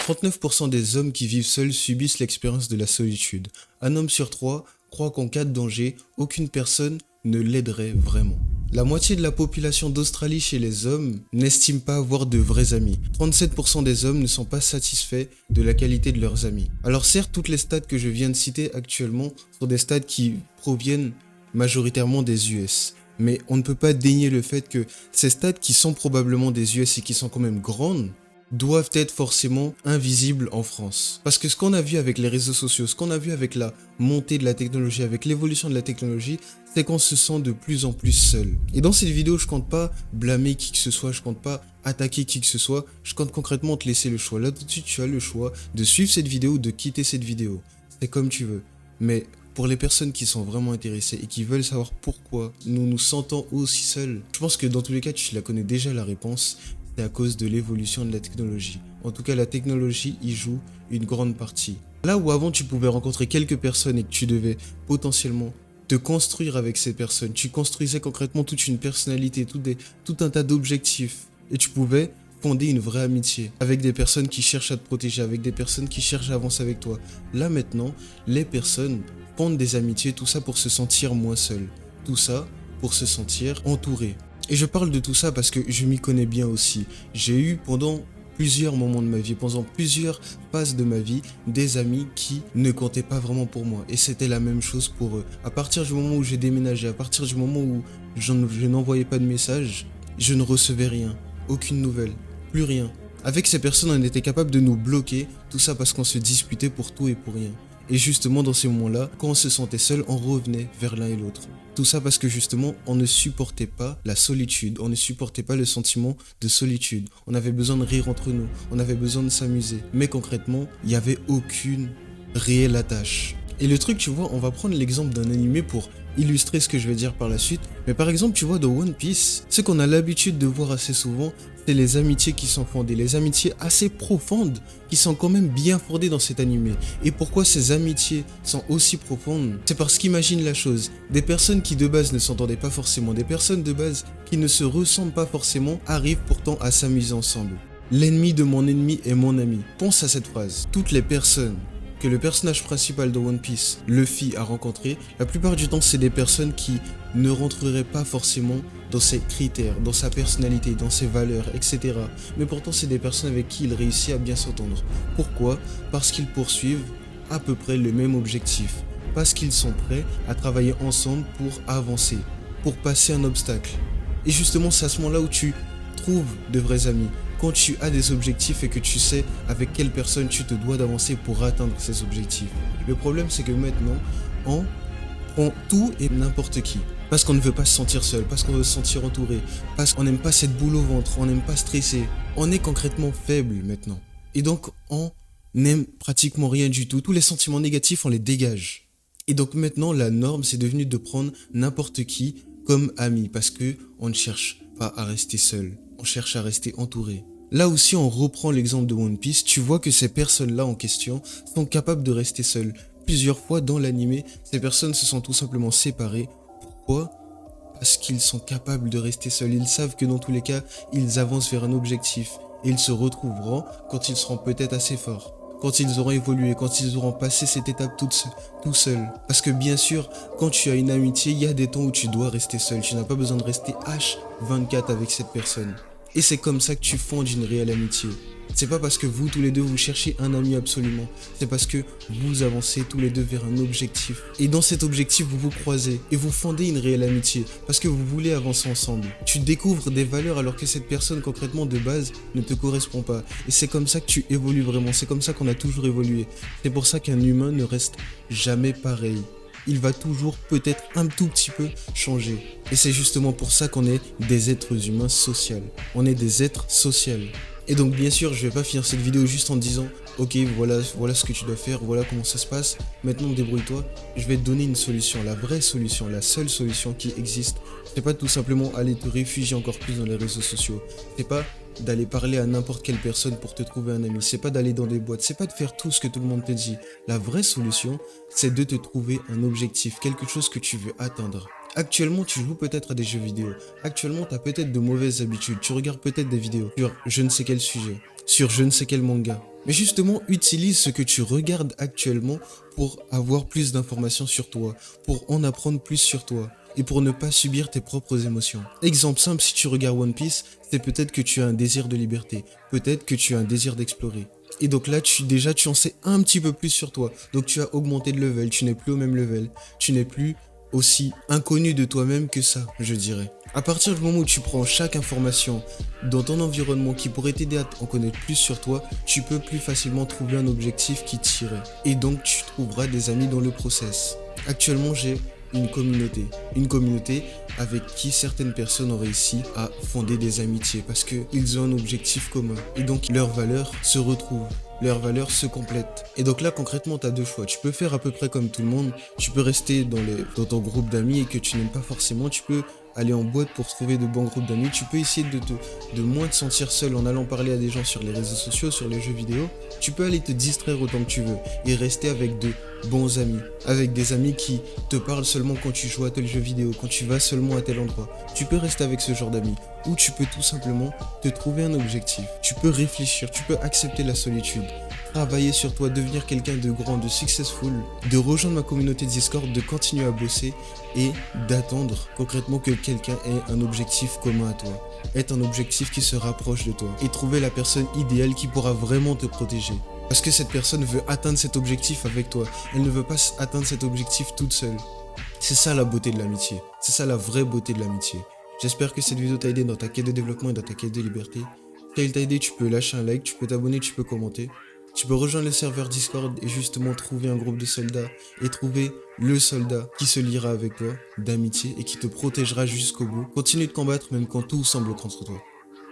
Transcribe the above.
39% des hommes qui vivent seuls subissent l'expérience de la solitude. Un homme sur 3 croit qu'en cas de danger, aucune personne ne l'aiderait vraiment. La moitié de la population d'Australie chez les hommes n'estime pas avoir de vrais amis. 37% des hommes ne sont pas satisfaits de la qualité de leurs amis. Alors certes, toutes les stats que je viens de citer actuellement sont des stats qui proviennent majoritairement des US. Mais on ne peut pas dénier le fait que ces stats qui sont probablement des US et qui sont quand même grandes, doivent être forcément invisibles en France. Parce que ce qu'on a vu avec les réseaux sociaux, ce qu'on a vu avec la montée de la technologie, avec l'évolution de la technologie, c'est qu'on se sent de plus en plus seul. Et dans cette vidéo, je compte pas blâmer qui que ce soit, je compte pas attaquer qui que ce soit, je compte concrètement te laisser le choix. Là tout de suite, tu as le choix de suivre cette vidéo ou de quitter cette vidéo. C'est comme tu veux. Mais pour les personnes qui sont vraiment intéressées et qui veulent savoir pourquoi nous nous sentons aussi seuls, je pense que dans tous les cas, tu la connais déjà la réponse. C'est à cause de l'évolution de la technologie. En tout cas, la technologie y joue une grande partie. Là où avant tu pouvais rencontrer quelques personnes et que tu devais potentiellement te construire avec ces personnes, tu construisais concrètement toute une personnalité, tout un tas d'objectifs. Et tu pouvais fonder une vraie amitié avec des personnes qui cherchent à te protéger, avec des personnes qui cherchent à avancer avec toi. Là maintenant, les personnes fondent des amitiés, tout ça pour se sentir moins seul. Tout ça pour se sentir entouré. Et je parle de tout ça parce que je m'y connais bien aussi. J'ai eu pendant plusieurs moments de ma vie, pendant plusieurs phases de ma vie, des amis qui ne comptaient pas vraiment pour moi. Et c'était la même chose pour eux. À partir du moment où j'ai déménagé, à partir du moment où je n'envoyais pas de message, je ne recevais rien, aucune nouvelle, plus rien. Avec ces personnes, on était capable de nous bloquer, tout ça parce qu'on se disputait pour tout et pour rien. Et justement dans ces moments-là, quand on se sentait seul, on revenait vers l'un et l'autre. Tout ça parce que justement, on ne supportait pas la solitude, on ne supportait pas le sentiment de solitude. On avait besoin de rire entre nous, on avait besoin de s'amuser. Mais concrètement, il n'y avait aucune réelle attache. Et le truc, tu vois, on va prendre l'exemple d'un animé pour illustrer ce que je vais dire par la suite. Mais par exemple, tu vois, dans One Piece, ce qu'on a l'habitude de voir assez souvent, c'est les amitiés qui sont fondées, les amitiés assez profondes qui sont quand même bien fondées dans cet animé. Et pourquoi ces amitiés sont aussi profondes? C'est parce qu'imagine la chose, des personnes qui de base ne s'entendaient pas forcément, des personnes de base qui ne se ressemblent pas forcément, arrivent pourtant à s'amuser ensemble. L'ennemi de mon ennemi est mon ami. Pense à cette phrase. Toutes les personnes que le personnage principal de One Piece, Luffy, a rencontré, la plupart du temps, c'est des personnes qui ne rentreraient pas forcément dans ses critères, dans sa personnalité, dans ses valeurs, etc. Mais pourtant, c'est des personnes avec qui il réussit à bien s'entendre. Pourquoi? Parce qu'ils poursuivent à peu près le même objectif. Parce qu'ils sont prêts à travailler ensemble pour avancer, pour passer un obstacle. Et justement, c'est à ce moment-là où tu trouves de vrais amis. Quand tu as des objectifs et que tu sais avec quelle personne tu te dois d'avancer pour atteindre ces objectifs. Le problème, c'est que maintenant, on prend tout et n'importe qui. Parce qu'on ne veut pas se sentir seul, parce qu'on veut se sentir entouré, parce qu'on n'aime pas cette boule au ventre, on n'aime pas stresser. On est concrètement faible maintenant. Et donc, on n'aime pratiquement rien du tout. Tous les sentiments négatifs, on les dégage. Et donc maintenant, la norme, c'est devenu de prendre n'importe qui comme ami. Parce que on ne cherche pas à rester seul. On cherche à rester entouré. Là aussi, on reprend l'exemple de One Piece, tu vois que ces personnes-là en question sont capables de rester seules. Plusieurs fois dans l'animé, ces personnes se sont tout simplement séparées. Pourquoi? Parce qu'ils sont capables de rester seuls. Ils savent que dans tous les cas, ils avancent vers un objectif. Et ils se retrouveront quand ils seront peut-être assez forts. Quand ils auront évolué, quand ils auront passé cette étape tout seul. Parce que bien sûr, quand tu as une amitié, il y a des temps où tu dois rester seul. Tu n'as pas besoin de rester H24 avec cette personne. Et c'est comme ça que tu fondes une réelle amitié. C'est pas parce que vous tous les deux vous cherchez un ami absolument. C'est parce que vous avancez tous les deux vers un objectif. Et dans cet objectif, vous vous croisez et vous fondez une réelle amitié. Parce que vous voulez avancer ensemble. Tu découvres des valeurs alors que cette personne concrètement de base ne te correspond pas. Et c'est comme ça que tu évolues vraiment. C'est comme ça qu'on a toujours évolué. C'est pour ça qu'un humain ne reste jamais pareil. Il va toujours peut-être un tout petit peu changer. Et c'est justement pour ça qu'on est des êtres humains sociaux. On est des êtres sociaux. Et donc bien sûr, je vais pas finir cette vidéo juste en te disant ok, voilà ce que tu dois faire, voilà comment ça se passe, maintenant débrouille-toi. Je vais te donner une solution, la vraie solution, la seule solution qui existe. C'est pas tout simplement aller te réfugier encore plus dans les réseaux sociaux. C'est pas d'aller parler à n'importe quelle personne pour te trouver un ami. C'est pas d'aller dans des boîtes, c'est pas de faire tout ce que tout le monde te dit. La vraie solution, c'est de te trouver un objectif, quelque chose que tu veux atteindre. Actuellement, tu joues peut-être à des jeux vidéo. Actuellement, tu as peut-être de mauvaises habitudes. Tu regardes peut-être des vidéos sur je ne sais quel sujet, sur je ne sais quel manga. Mais justement, utilise ce que tu regardes actuellement pour avoir plus d'informations sur toi, pour en apprendre plus sur toi et pour ne pas subir tes propres émotions. Exemple simple, si tu regardes One Piece, c'est peut-être que tu as un désir de liberté, peut-être que tu as un désir d'explorer. Et donc là, tu en sais un petit peu plus sur toi. Donc tu as augmenté de level, tu n'es plus au même level, tu n'es plus aussi inconnu de toi-même que ça, je dirais. À partir du moment où tu prends chaque information dans ton environnement qui pourrait t'aider à en connaître plus sur toi, tu peux plus facilement trouver un objectif qui t'irait. Et donc tu trouveras des amis dans le process. Actuellement, j'ai une communauté avec qui certaines personnes ont réussi à fonder des amitiés parce qu'ils ont un objectif commun et donc leurs valeurs se retrouvent. Leurs valeurs se complètent. Et donc là, concrètement, tu as deux choix. Tu peux faire à peu près comme tout le monde. Tu peux rester dans ton groupe d'amis et que tu n'aimes pas forcément. Tu peux aller en boîte pour trouver de bons groupes d'amis. Tu peux essayer de moins te sentir seul en allant parler à des gens sur les réseaux sociaux, sur les jeux vidéo. Tu peux aller te distraire autant que tu veux et rester avec de bons amis. Avec des amis qui te parlent seulement quand tu joues à tel jeu vidéo, quand tu vas seulement à tel endroit. Tu peux rester avec ce genre d'amis. Ou tu peux tout simplement te trouver un objectif. Tu peux réfléchir, tu peux accepter la solitude. Travailler sur toi, devenir quelqu'un de grand, de successful, de rejoindre ma communauté Discord, de continuer à bosser et d'attendre concrètement que quelqu'un ait un objectif commun à toi, ait un objectif qui se rapproche de toi et trouver la personne idéale qui pourra vraiment te protéger. Parce que cette personne veut atteindre cet objectif avec toi, elle ne veut pas atteindre cet objectif toute seule. C'est ça la beauté de l'amitié, c'est ça la vraie beauté de l'amitié. J'espère que cette vidéo t'a aidé dans ta quête de développement et dans ta quête de liberté. Si elle t'a aidé, tu peux lâcher un like, tu peux t'abonner, tu peux commenter. Tu peux rejoindre le serveur Discord et justement trouver un groupe de soldats et trouver le soldat qui se liera avec toi d'amitié et qui te protégera jusqu'au bout. Continue de combattre même quand tout semble contre toi.